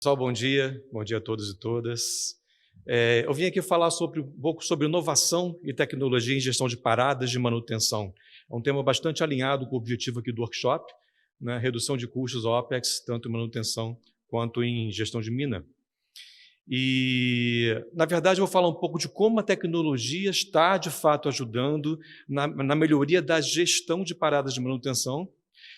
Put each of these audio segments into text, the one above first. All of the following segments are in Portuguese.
Pessoal, bom dia a todos e todas. Eu vim aqui falar um pouco sobre inovação e tecnologia em gestão de paradas de manutenção. É um tema bastante alinhado com o objetivo aqui do workshop, né? Redução de custos OPEX, tanto em manutenção quanto em gestão de mina. E, na verdade, eu vou falar um pouco de como a tecnologia está, de fato, ajudando na melhoria da gestão de paradas de manutenção.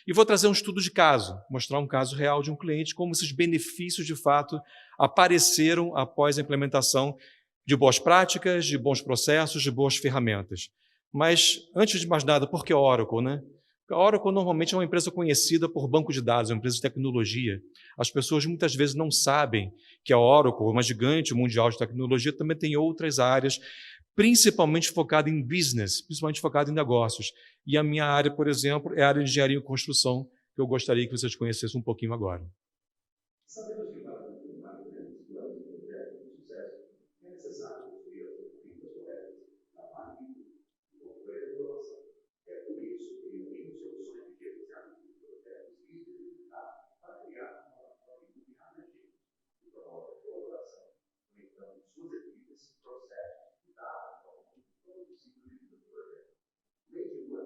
E vou trazer um estudo de caso, mostrar um caso real de um cliente, como esses benefícios, de fato, apareceram após a implementação de boas práticas, de bons processos, de boas ferramentas. Mas, antes de mais nada, por que a Oracle, né? A Oracle normalmente é uma empresa conhecida por banco de dados, é uma empresa de tecnologia. As pessoas muitas vezes não sabem que a Oracle, uma gigante mundial de tecnologia, também tem outras áreas, principalmente focada em business, principalmente focada em negócios. E a minha área, por exemplo, é a área de engenharia e construção, que eu gostaria que vocês conhecessem um pouquinho agora. Sabemos que para cumprir mais ou menos planos de projeto de sucesso, é necessário construir as ferramentas corretas na parte de controle e inovação. É por isso que unimos soluções de gerenciamento de projetos e executar para criar uma plataforma de abrangente que promove a colaboração, conectando suas equipes, processos e dados ao longo de todo o ciclo de vida do projeto. Desde o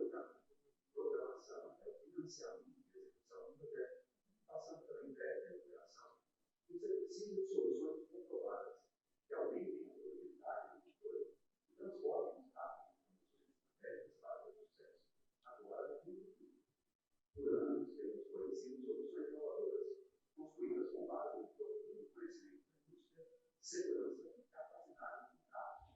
programação até o financiamento e execução do projeto, passando pela entrega e operação, você precisa de soluções comprovadas que aumentem a produtividade do gestor e transformem os dados em soluções estratégicas para o sucesso. Agora, por anos, temos fornecido soluções inovadoras, construídas com base em profundo conhecimento da indústria, segurança e capacidade de dados.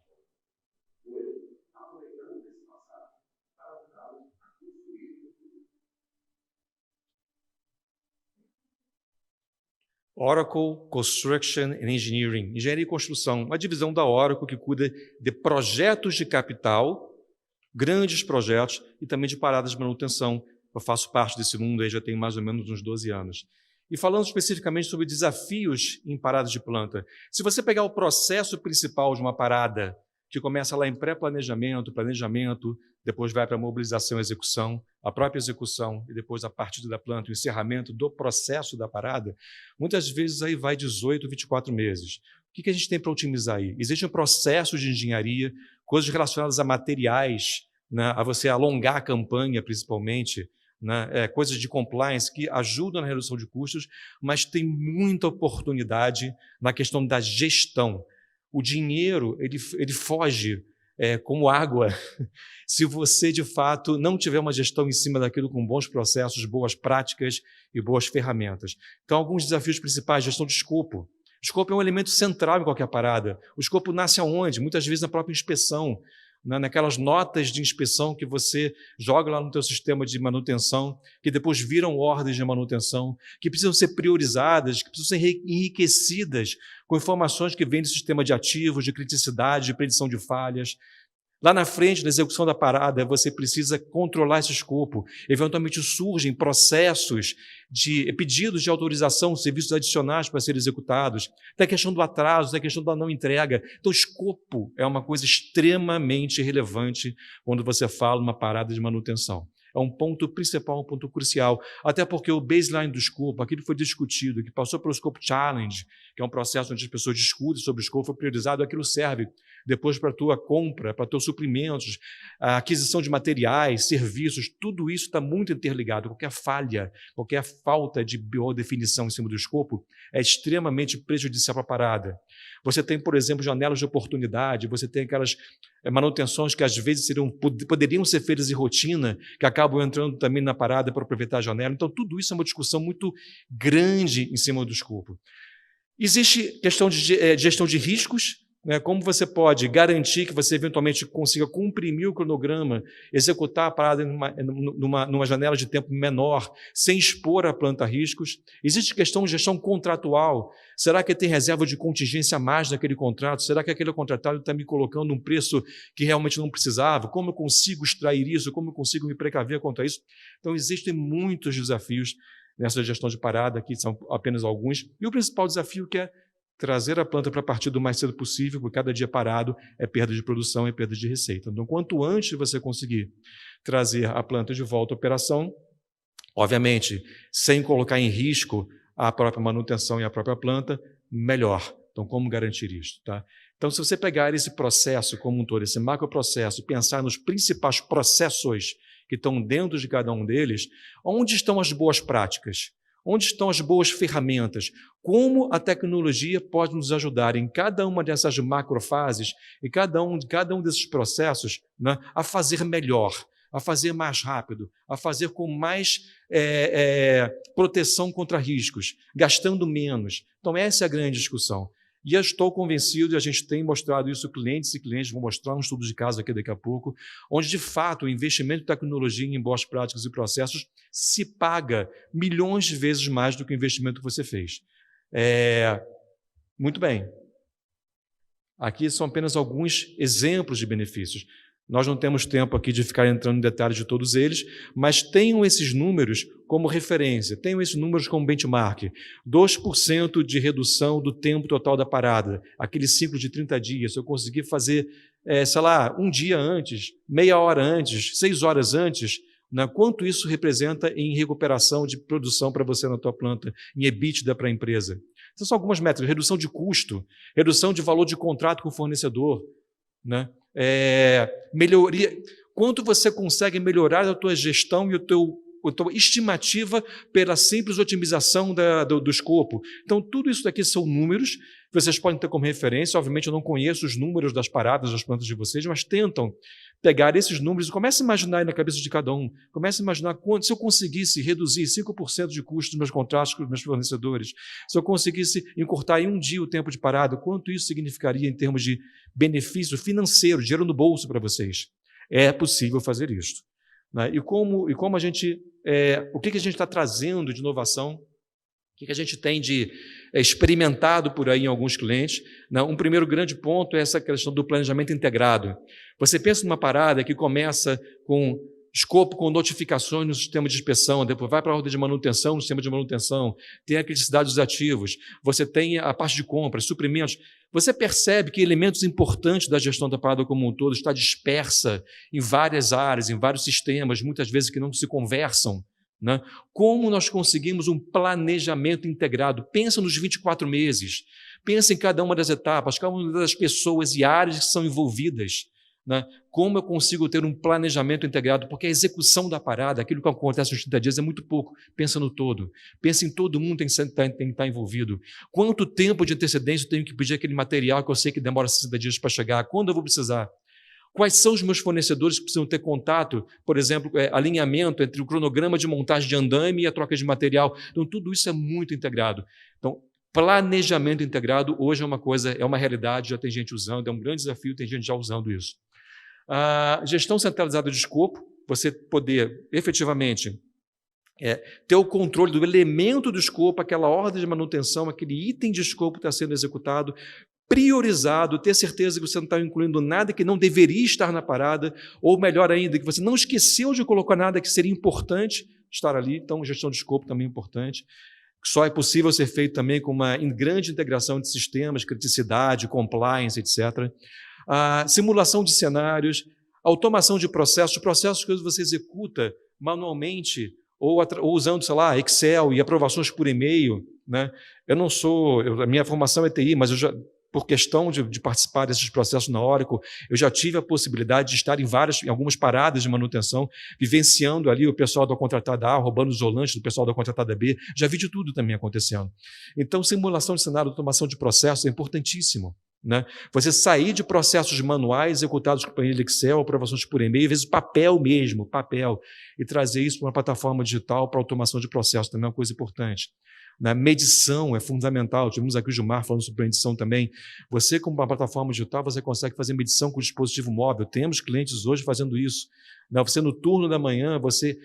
Hoje, aproveitamos esse passado para ajudá-los a construir o futuro. Oracle Construction and Engineering, engenharia e construção, uma divisão da Oracle que cuida de projetos de capital, grandes projetos e também de paradas de manutenção. Eu faço parte desse mundo aí já tem mais ou menos uns 12 anos. E falando especificamente sobre desafios em paradas de planta, se você pegar o processo principal de uma parada, que começa lá em pré-planejamento, planejamento, depois vai para a mobilização e execução, a própria execução e depois a partida da planta, o encerramento do processo da parada, muitas vezes aí vai 18, 24 meses. O que a gente tem para otimizar aí? Existem processos de engenharia, coisas relacionadas a materiais, né, a você alongar a campanha, principalmente, né, coisas de compliance que ajudam na redução de custos, mas tem muita oportunidade na questão da gestão. O dinheiro ele foge como água se você, de fato, não tiver uma gestão em cima daquilo com bons processos, boas práticas e boas ferramentas. Então, alguns desafios principais, gestão de escopo. O escopo é um elemento central em qualquer parada. O escopo nasce aonde? Muitas vezes na própria inspeção, naquelas notas de inspeção que você joga lá no teu sistema de manutenção, que depois viram ordens de manutenção, que precisam ser priorizadas, que precisam ser enriquecidas com informações que vêm do sistema de ativos, de criticidade, de predição de falhas. Lá na frente, na execução da parada, você precisa controlar esse escopo. Eventualmente surgem processos de pedidos de autorização, serviços adicionais para serem executados. Tem a questão do atraso, tem a questão da não entrega. Então, o escopo é uma coisa extremamente relevante quando você fala numa parada de manutenção. É um ponto principal, um ponto crucial. Até porque o baseline do escopo, aquilo que foi discutido, que passou pelo Scope Challenge, que é um processo onde as pessoas discutem sobre o escopo, foi priorizado, aquilo serve depois para a tua compra, para os teus suprimentos, a aquisição de materiais, serviços, tudo isso está muito interligado. Qualquer falha, qualquer falta de biodefinição em cima do escopo é extremamente prejudicial para a parada. Você tem, por exemplo, janelas de oportunidade, você tem aquelas manutenções que às vezes poderiam ser feitas em rotina, que acabam entrando também na parada para aproveitar a janela. Então, tudo isso é uma discussão muito grande em cima do escopo. Existe questão de gestão de riscos, né? Como você pode garantir que você eventualmente consiga comprimir o cronograma, executar a parada numa janela de tempo menor, sem expor a planta a riscos. Existe questão de gestão contratual. Será que tem reserva de contingência a mais naquele contrato? Será que aquele contratado está me colocando um preço que realmente não precisava? Como eu consigo extrair isso? Como eu consigo me precaver contra isso? Então, existem muitos desafios nessa gestão de parada, aqui são apenas alguns. E o principal desafio que é trazer a planta para partir do mais cedo possível, porque cada dia parado é perda de produção e perda de receita. Então, quanto antes você conseguir trazer a planta de volta à operação, obviamente, sem colocar em risco a própria manutenção e a própria planta, melhor. Então, como garantir isso? Tá? Então, se você pegar esse processo como um todo, esse macroprocesso, e pensar nos principais processos que estão dentro de cada um deles, onde estão as boas práticas? Onde estão as boas ferramentas? Como a tecnologia pode nos ajudar em cada uma dessas macrofases e cada um desses processos, né, a fazer melhor, a fazer mais rápido, a fazer com mais proteção contra riscos, gastando menos. Então, essa é a grande discussão. E eu estou convencido, e a gente tem mostrado isso a clientes e clientes, vou mostrar um estudo de caso aqui daqui a pouco, onde, de fato, o investimento em tecnologia em boas práticas e processos se paga milhões de vezes mais do que o investimento que você fez. Muito bem. Aqui são apenas alguns exemplos de benefícios. Nós não temos tempo aqui de ficar entrando em detalhes de todos eles, mas tenham esses números como referência, tenham esses números como benchmark. 2% de redução do tempo total da parada, aquele ciclo de 30 dias, se eu conseguir fazer, sei lá, um dia antes, meia hora antes, 6 horas antes, né, quanto isso representa em recuperação de produção para você na tua planta, em EBITDA para a empresa. Essas são algumas métricas: redução de custo, redução de valor de contrato com o fornecedor, né? Melhoria, quanto você consegue melhorar a tua gestão e a tua estimativa pela simples otimização do escopo. Então, tudo isso daqui são números que vocês podem ter como referência. Obviamente, eu não conheço os números das paradas das plantas de vocês, mas tentam pegar esses números e comece a imaginar aí na cabeça de cada um. Comece a imaginar quanto, se eu conseguisse reduzir 5% de custo dos meus contratos com os meus fornecedores, se eu conseguisse encurtar em um dia o tempo de parada, quanto isso significaria em termos de benefício financeiro, dinheiro no bolso para vocês. É possível fazer isso. Né? E como a gente, o que a gente está trazendo de inovação, o que a gente tem de experimentado por aí em alguns clientes, né? Um primeiro grande ponto é essa questão do planejamento integrado. Você pensa numa parada que começa com escopo com notificações no sistema de inspeção, depois vai para a ordem de manutenção no sistema de manutenção, tem a criticidade dos ativos, você tem a parte de compras, suprimentos. Você percebe que elementos importantes da gestão da parada como um todo está dispersa em várias áreas, em vários sistemas, muitas vezes que não se conversam. Né? Como nós conseguimos um planejamento integrado? Pensa nos 24 meses, pensa em cada uma das etapas, cada uma das pessoas e áreas que são envolvidas. Né? Como eu consigo ter um planejamento integrado? Porque a execução da parada, aquilo que acontece nos 30 dias é muito pouco. Pensa no todo. Pensa em todo mundo que tem que estar envolvido. Quanto tempo de antecedência eu tenho que pedir aquele material que eu sei que demora 60 dias para chegar? Quando eu vou precisar? Quais são os meus fornecedores que precisam ter contato? Por exemplo, alinhamento entre o cronograma de montagem de andaime e a troca de material. Então, tudo isso é muito integrado. Então, planejamento integrado hoje é uma realidade, já tem gente usando, é um grande desafio, tem gente já usando isso. A gestão centralizada de escopo, você poder efetivamente ter o controle do elemento do escopo, aquela ordem de manutenção, aquele item de escopo que está sendo executado, priorizado, ter certeza que você não está incluindo nada que não deveria estar na parada, ou melhor ainda, que você não esqueceu de colocar nada que seria importante estar ali. Então, gestão de escopo também é importante. Só é possível ser feito também com uma grande integração de sistemas, criticidade, compliance, etc. A simulação de cenários, automação de processos que você executa manualmente ou usando, sei lá, Excel e aprovações por e-mail. Né? A minha formação é TI, mas por questão de participar desses processos na Oracle, eu já tive a possibilidade de estar em algumas paradas de manutenção, vivenciando ali o pessoal da contratada A, roubando os volantes do pessoal da contratada B, já vi de tudo também acontecendo. Então, simulação de cenário, automação de processos é importantíssimo. Né? Você sair de processos manuais executados com planilha Excel, aprovações por e-mail, às vezes papel mesmo, e trazer isso para uma plataforma digital para automação de processos também é uma coisa importante. Na medição é fundamental, tivemos aqui o Gilmar falando sobre medição também. Você, como uma plataforma digital, você consegue fazer medição com o dispositivo móvel. Temos clientes hoje fazendo isso. Você, no turno da manhã, você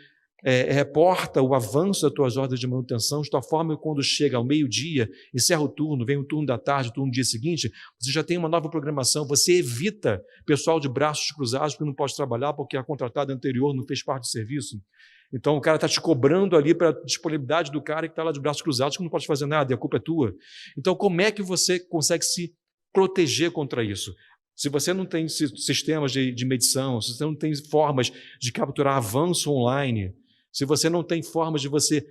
reporta o avanço das tuas ordens de manutenção, de tal forma que quando chega ao meio-dia, encerra o turno, vem o turno da tarde, o turno do dia seguinte, você já tem uma nova programação, você evita pessoal de braços cruzados que não pode trabalhar porque a contratada anterior não fez parte do serviço. Então, o cara está te cobrando ali para a disponibilidade do cara que está lá de braços cruzados, que não pode fazer nada, e a culpa é tua. Então, como é que você consegue se proteger contra isso? Se você não tem sistemas de medição, se você não tem formas de capturar avanço online, se você não tem formas de você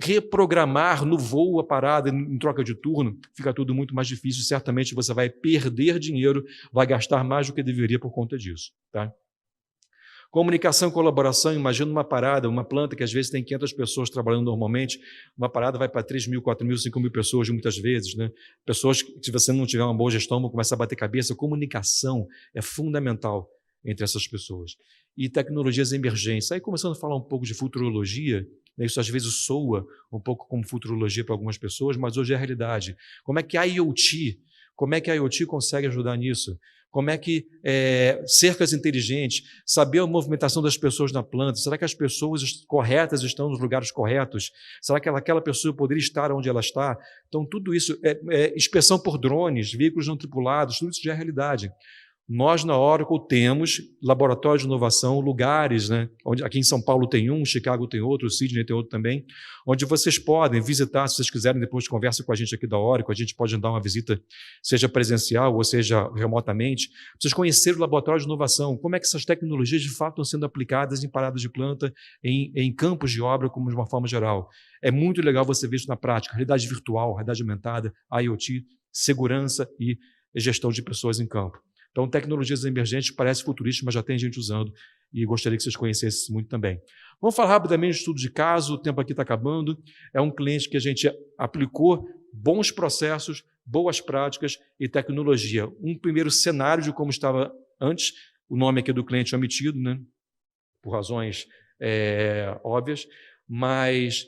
reprogramar no voo a parada em troca de turno, fica tudo muito mais difícil. Certamente você vai perder dinheiro, vai gastar mais do que deveria por conta disso. Tá? Comunicação e colaboração, imagina uma parada, uma planta que às vezes tem 500 pessoas trabalhando normalmente, uma parada vai para 3 mil, 4 mil, 5 mil pessoas muitas vezes. Né? Pessoas que, se você não tiver uma boa gestão, vão começar a bater cabeça. Comunicação é fundamental entre essas pessoas. E tecnologias emergentes. Aí começando a falar um pouco de futurologia, né? Isso às vezes soa um pouco como futurologia para algumas pessoas, mas hoje é a realidade. Como é que a IoT consegue ajudar nisso? Como é que cercas inteligentes, saber a movimentação das pessoas na planta, será que as pessoas corretas estão nos lugares corretos? Será que aquela pessoa poderia estar onde ela está? Então, tudo isso, inspeção por drones, veículos não tripulados, tudo isso já é realidade. Nós, na Oracle, temos laboratórios de inovação, lugares, né? Aqui em São Paulo tem um, Chicago tem outro, Sydney tem outro também, onde vocês podem visitar, se vocês quiserem, depois conversa com a gente aqui da Oracle, a gente pode dar uma visita, seja presencial ou seja remotamente, para vocês conhecerem o laboratório de inovação, como é que essas tecnologias de fato estão sendo aplicadas em paradas de planta, em campos de obra, como de uma forma geral. É muito legal você ver isso na prática, realidade virtual, realidade aumentada, IoT, segurança e gestão de pessoas em campo. Então, tecnologias emergentes parece futurista, mas já tem gente usando e gostaria que vocês conhecessem muito também. Vamos falar rapidamente de estudo de caso, o tempo aqui está acabando. É um cliente que a gente aplicou bons processos, boas práticas e tecnologia. Um primeiro cenário de como estava antes, o nome aqui do cliente é omitido, né? Por razões óbvias, mas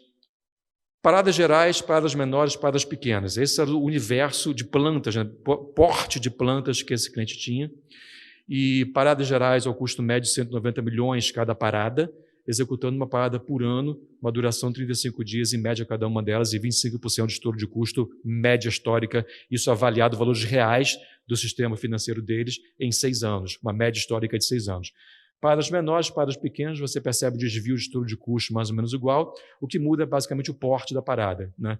paradas gerais, paradas menores, paradas pequenas. Esse era o universo de plantas, né? Porte de plantas que esse cliente tinha. E paradas gerais ao custo médio de 190 milhões cada parada, executando uma parada por ano, uma duração de 35 dias em média cada uma delas e 25% de estouro de custo, média histórica, isso avaliado valores reais do sistema financeiro deles em 6 anos, uma média histórica de 6 anos. Paradas menores, paradas pequenas, você percebe o desvio de estouro de custo mais ou menos igual, o que muda é basicamente o porte da parada, né?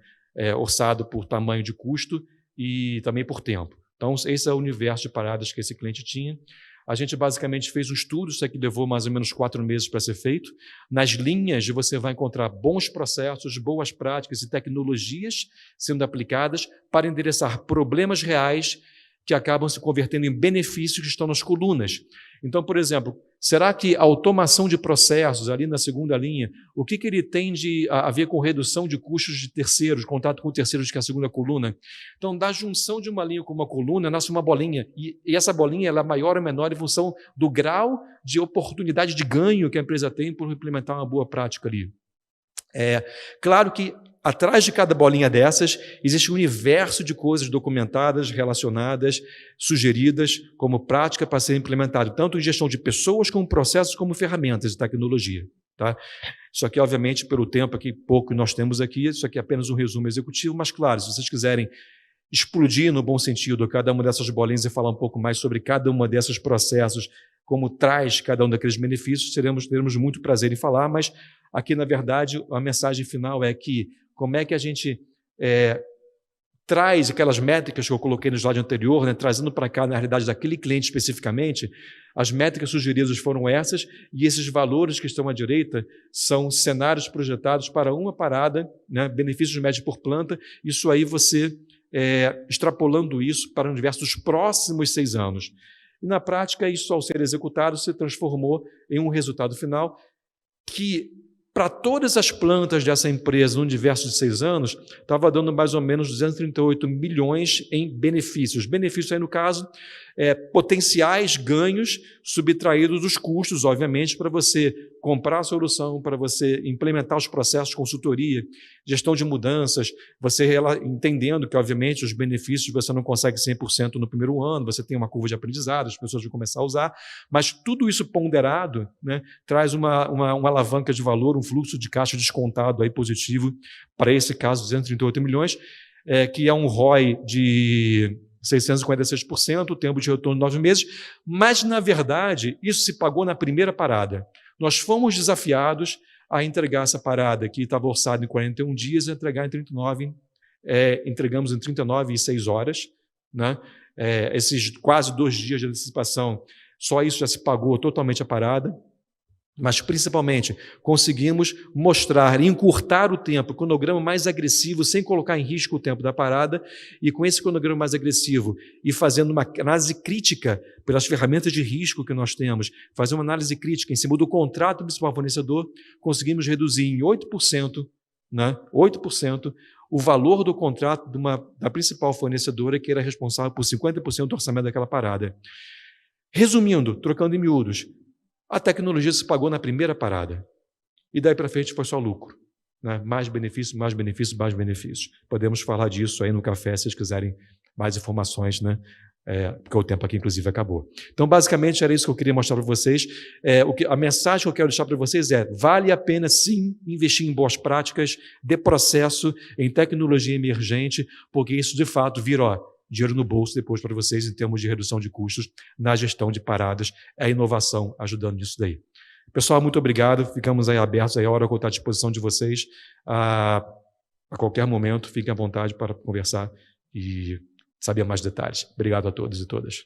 Orçado por tamanho de custo e também por tempo. Então, esse é o universo de paradas que esse cliente tinha. A gente basicamente fez um estudo, isso aqui levou mais ou menos 4 meses para ser feito. Nas linhas, você vai encontrar bons processos, boas práticas e tecnologias sendo aplicadas para endereçar problemas reais que acabam se convertendo em benefícios que estão nas colunas. Então, por exemplo, será que a automação de processos, ali na segunda linha, o que ele tem a ver com redução de custos de terceiros, contato com terceiros, que é a segunda coluna? Então, da junção de uma linha com uma coluna, nasce uma bolinha, e essa bolinha ela é maior ou menor em função do grau de oportunidade de ganho que a empresa tem por implementar uma boa prática ali. Claro que atrás de cada bolinha dessas, existe um universo de coisas documentadas, relacionadas, sugeridas como prática para ser implementado, tanto em gestão de pessoas, como processos, como ferramentas de tecnologia. Tá? Isso aqui, obviamente, pelo tempo aqui, pouco que nós temos aqui, isso aqui é apenas um resumo executivo, mas, claro, se vocês quiserem explodir, no bom sentido, cada uma dessas bolinhas e falar um pouco mais sobre cada uma desses processos, como traz cada um daqueles benefícios, teremos muito prazer em falar, mas aqui, na verdade, a mensagem final é que como é que a gente traz aquelas métricas que eu coloquei no slide anterior, né, trazendo para cá, na realidade, daquele cliente especificamente, as métricas sugeridas foram essas, e esses valores que estão à direita são cenários projetados para uma parada, né, benefícios médios por planta, isso aí você extrapolando isso para o universo dos próximos 6 anos. E, na prática, isso, ao ser executado, se transformou em um resultado final que, para todas as plantas dessa empresa no universo de 6 anos, estava dando mais ou menos 238 milhões em benefícios. Benefícios aí, no caso, potenciais ganhos subtraídos dos custos, obviamente, para você comprar a solução, para você implementar os processos de consultoria, gestão de mudanças, você entendendo que, obviamente, os benefícios você não consegue 100% no primeiro ano, você tem uma curva de aprendizado, as pessoas vão começar a usar, mas tudo isso ponderado, né, traz uma alavanca de valor, um fluxo de caixa descontado aí positivo, para esse caso, 238 milhões, que é um ROI de 656%, tempo de retorno de 9 meses, mas, na verdade, isso se pagou na primeira parada. Nós fomos desafiados a entregar essa parada, que estava orçada em 41 dias, a entregar em 39, entregamos em 39 e 6 horas. Né? Esses quase 2 dias de antecipação, só isso já se pagou totalmente a parada. Mas, principalmente, conseguimos mostrar, encurtar o tempo, o cronograma mais agressivo, sem colocar em risco o tempo da parada, e com esse cronograma mais agressivo, e fazendo uma análise crítica pelas ferramentas de risco que nós temos, fazer uma análise crítica em cima do contrato do principal fornecedor, conseguimos reduzir em 8%, né, 8%, o valor do contrato da principal fornecedora, que era responsável por 50% do orçamento daquela parada. Resumindo, trocando em miúdos, a tecnologia se pagou na primeira parada. E daí para frente foi só lucro. Né? Mais benefícios, mais benefícios, mais benefícios. Podemos falar disso aí no café, se vocês quiserem mais informações, né? Porque o tempo aqui, inclusive, acabou. Então, basicamente, era isso que eu queria mostrar para vocês. A mensagem que eu quero deixar para vocês é: vale a pena, sim, investir em boas práticas de processo, em tecnologia emergente, porque isso, de fato, vira dinheiro no bolso depois para vocês em termos de redução de custos na gestão de paradas, a inovação ajudando nisso daí. Pessoal, muito obrigado, ficamos aí abertos, aí a hora que eu estou à disposição de vocês, a qualquer momento, fiquem à vontade para conversar e saber mais detalhes. Obrigado a todos e todas.